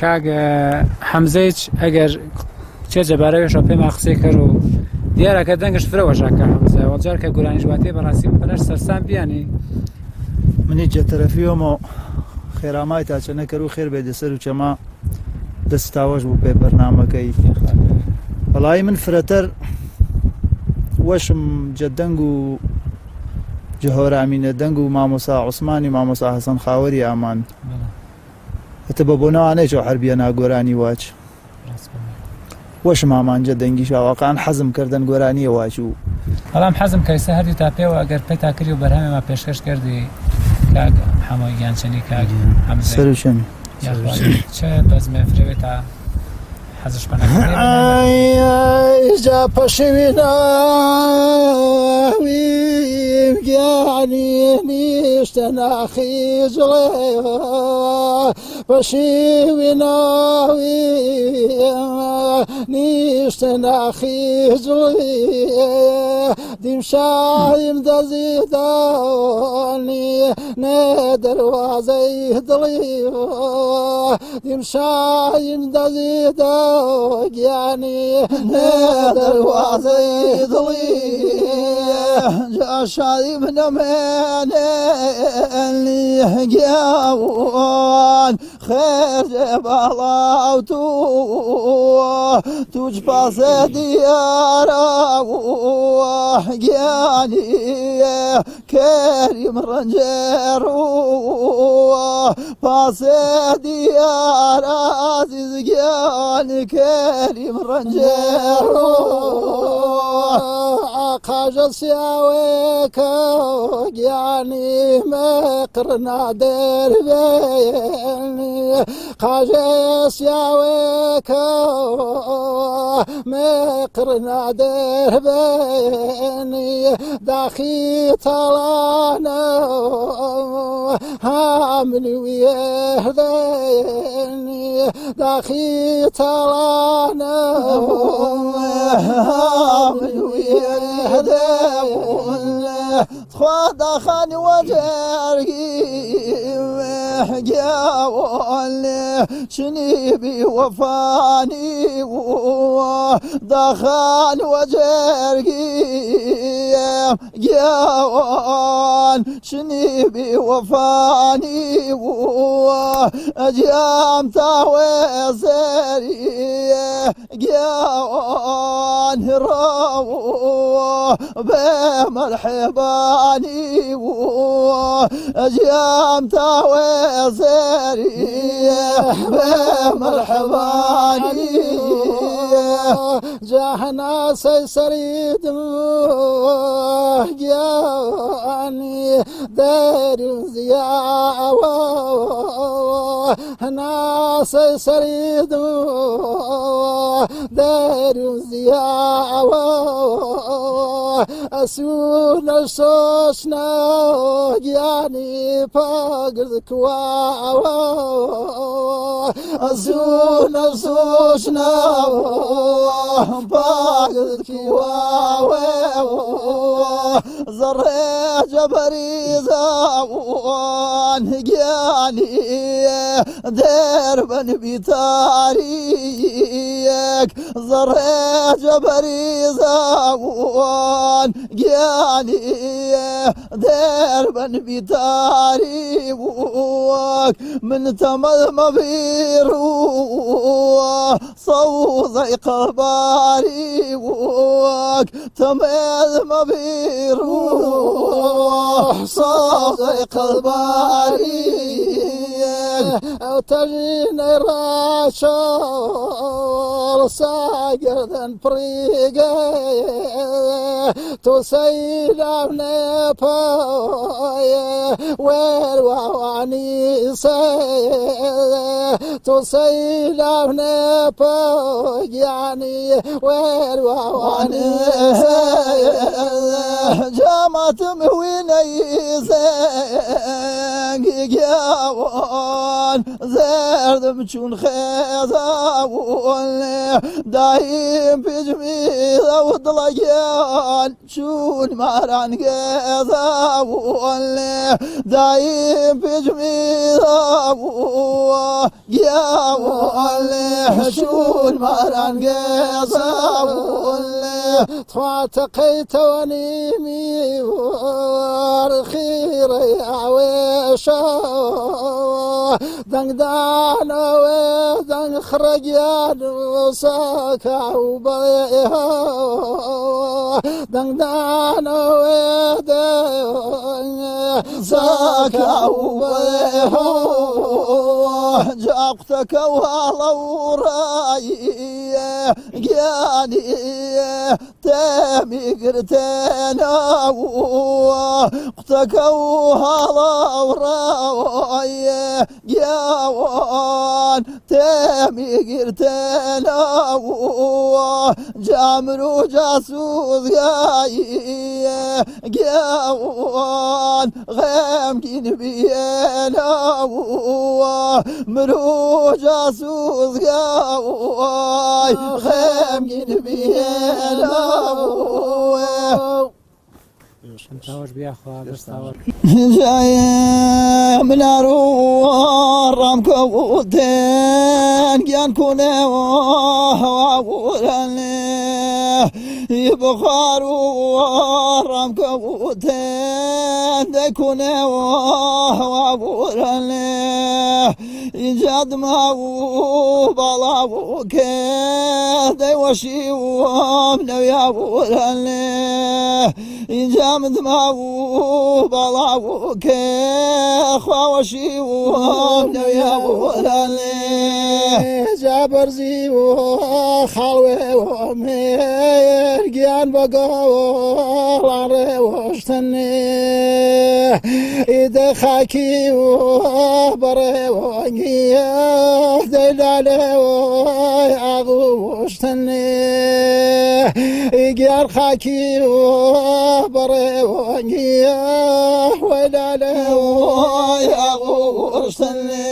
کاگ حەمزەیچ ئەگەر چێ جەبارەوێشە پێم قسەی کرد و دیارەکە دەنگش فرەوە ژاکە حەمزە وەجار کە گورانیش واتێ بەڕاستی بەنەش سەرسان بیانی منی جەتەرەفیۆمە خێرامای تاچە نەکەر و خێر بێ سەر و چەما دەستاوەش بوو پێ بەرنامەکەی بەڵای من فرەتەر وەشم جەدەنگ و جهۆرامینە دەنگ و مامۆسا عوسمانی مامۆسا حەسەن خاوەری ئامان هەتە بە بۆنەوانەیەوە حربیە ناگۆرانی واچ وەشم ئامانجە دەنگی شاواقعان حەزم کردن گۆرانیە واچ و بەڵام حەزم کەیسە هەردی تا پێوە ئەگەر پێی تاکردی و بەرهەمێمە پێشکەش کردی کاگ هەمووی گیانچەنی کاگ حەمزە سەر و شەمی چه بەزمێ فرەوێت تا حەزش بە جا پەشەوی ناویم گیانی نیشتە ناخی جڵێ پەشەوی ناویم نیشتە ناخی جڵێ دیمشایم دەزیدانی نێ دەروازەی دڵی دیمشایم دەزیدا گیانی دەروازەی دڵی جاشادی بنەمێنێنی گیاوان خێر جێ باڵاو توچ پاسێ دیارە گیانی کەریم ڕەنجێر و پاسێ دیارە عزیز گیانی کەریم ڕەنجێر قاژە سیاوێکە گیانی مەقڕ نادەربێنی قاژە سیاوێکە مەقڕ نادەربێنی داخی تاڵانە هامنی وێردێنی داخی تاڵانە هامنی وێردێنی خوا داخانی وەجەرگی گیاوان چنی بی وەفانی داخانی وەجەرگی گیاوان چنی بی وەفانی ئەجیام تاوێ زەری گیاوان هڕاو بێ مەرحێبانی ئەجیام تاوێ زەری بێ مەرحێبانی جاهناسەی سەریدم گیانی دەرون زیاوە هەناسەی سەریدم دەرون زیاوە ئەسوونە سۆشنە گیانی پاگرد کواوە ئەسوونە سۆشنە پاگرد کواوە زەڕێجە بەریزەوان گیانی دەربەن بیتاریەک زەڕێجە بەریزەوان گیانی دەربەن بیتاریوەک من تەمەمە بیر و سەوزەی قەباریوەک تەمەمە بیر و سەوزەی قەباری ئەو تەژینەی ڕاچەڵ ساگردن پڕیگەی تۆ سەیلاو نەپایە وێرواوانی سەی تۆ سەیلاو نەپایانی وێرواوانی سەی جاماتم وینەی زە گیاوان زردم چون خزاون دایم پیجمی و دلگیان چون ماران گزاون دایم پیجمی و گیاوان چون ماران گزاون تعتقيت ونيمي ورخير عويشا دنقدان ودن خرجان وساكا وبيها دنقدان ودن ساكا وبيها جاقتك وراي جاني تامي قرتنا وقتك وهلا وراي جاوان تامي قرتنا جامر وجاسوس جاي جاوان غامقين بينا مرو جاسوس جاي غامقين بينا تاوش بیا خواه بستاور جاي من رام كوتين كان كونه ووراني يبخار رام كوتين دكونه ووراني يجاد ما وبلا وكده وشي ومن يا وراني يجامد ما وبلا وكخواشي ومن يا وراني جابرزي وخلوي وميرجان بقى وشتني إذا خاكي وبري وانجيه دلالي وعضو وشتني إيجار خاكي وبري وانجيه ودلالي وعضو وشتني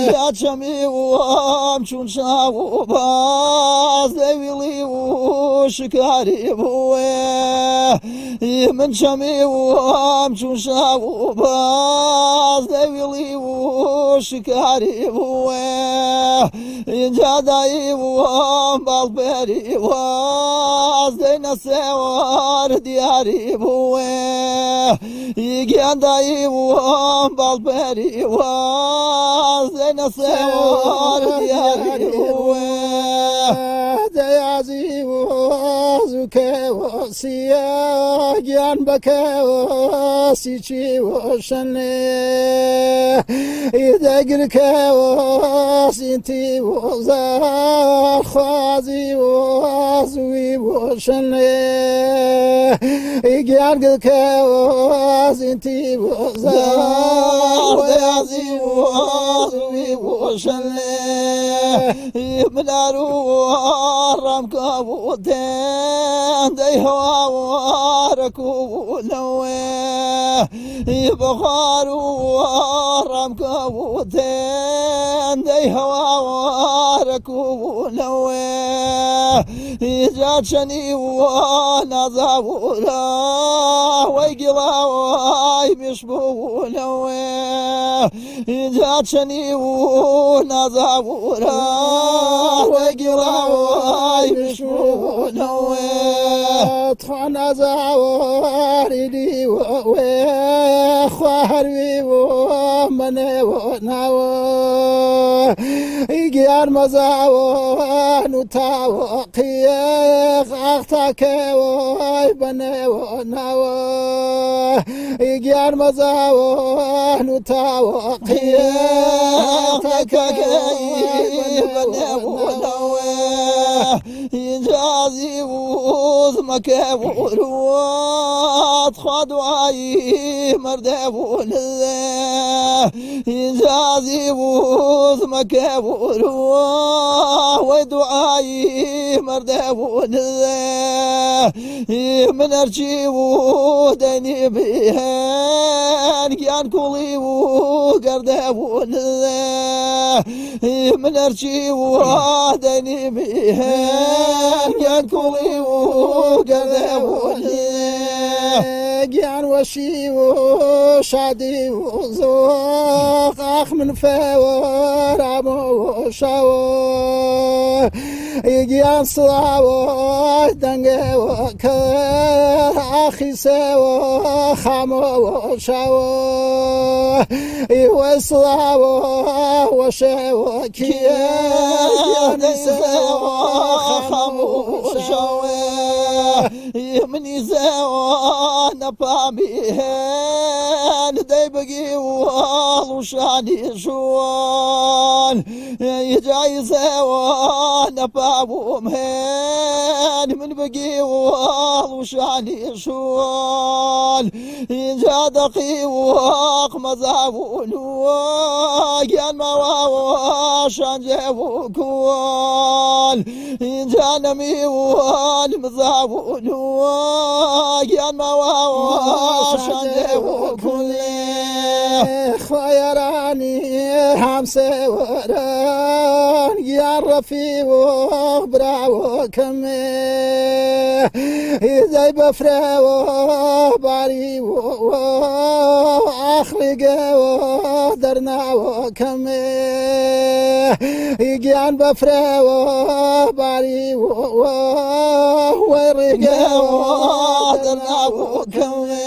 يا شمي وامشون شاو باز ديولي وشكاري بويه من شمي وامشون شاو باز ديولي وشكاري بويه جاداي وام بالبري واز دينا سوار دياري بويه يجانداي وام بالبري واز دينا سوار دياري بويه ديازي وزوكي وسيا جان بكي وسيشي وشني إذا قركي وسينتي وزار خوازي وزوي وشني إجان قركي وسينتي وزار خوازي وزوي وشني منارو رام كابوتين دي هوا واركو نويه يبخارو رام كابوتين دي هوا واركو نويه يجاتشني وانا زابورا ويقلا واي بيشبو نويه يجاتشني وانا زابورا ويقلا واي بيشبو نويه طحنا زاوري وخواري ومني وناوه إيجار مزاوه نتاوقيخ أختك ويبني وناوه إيجار مزاوه نتاوقيخ أختك ويبني وناوه إنجازي وزمك ولوات خدوعي مردبون إنجازي وزمك ولوات ودعائي مردبون من أرشي ودني بيهان كان كولي وقردبون من أرشي ودني بيهان كان كولي وقردبون جان وشي وشادي وزوق أخ من فور عمو شاو يجيان صلاو دنگه وكر أخي سوا خمو شاو يوصلاو وشاو كيان سوا خمو شاو مني زوا نباميهن داي بقي والوشاني شوان يجاي زوا نبامومهن من بقي والوشاني شوان يجا دقي واق مزاون وقيان مواوشان جابو كوان يجا نمي والمزاون وقيان مواوشان جابو كوان خيراني همسه وران يا رفيق براو كمي زي بفراو باري واخلق درنا وكمي يجان بفراو باري ورقا درنا وكمي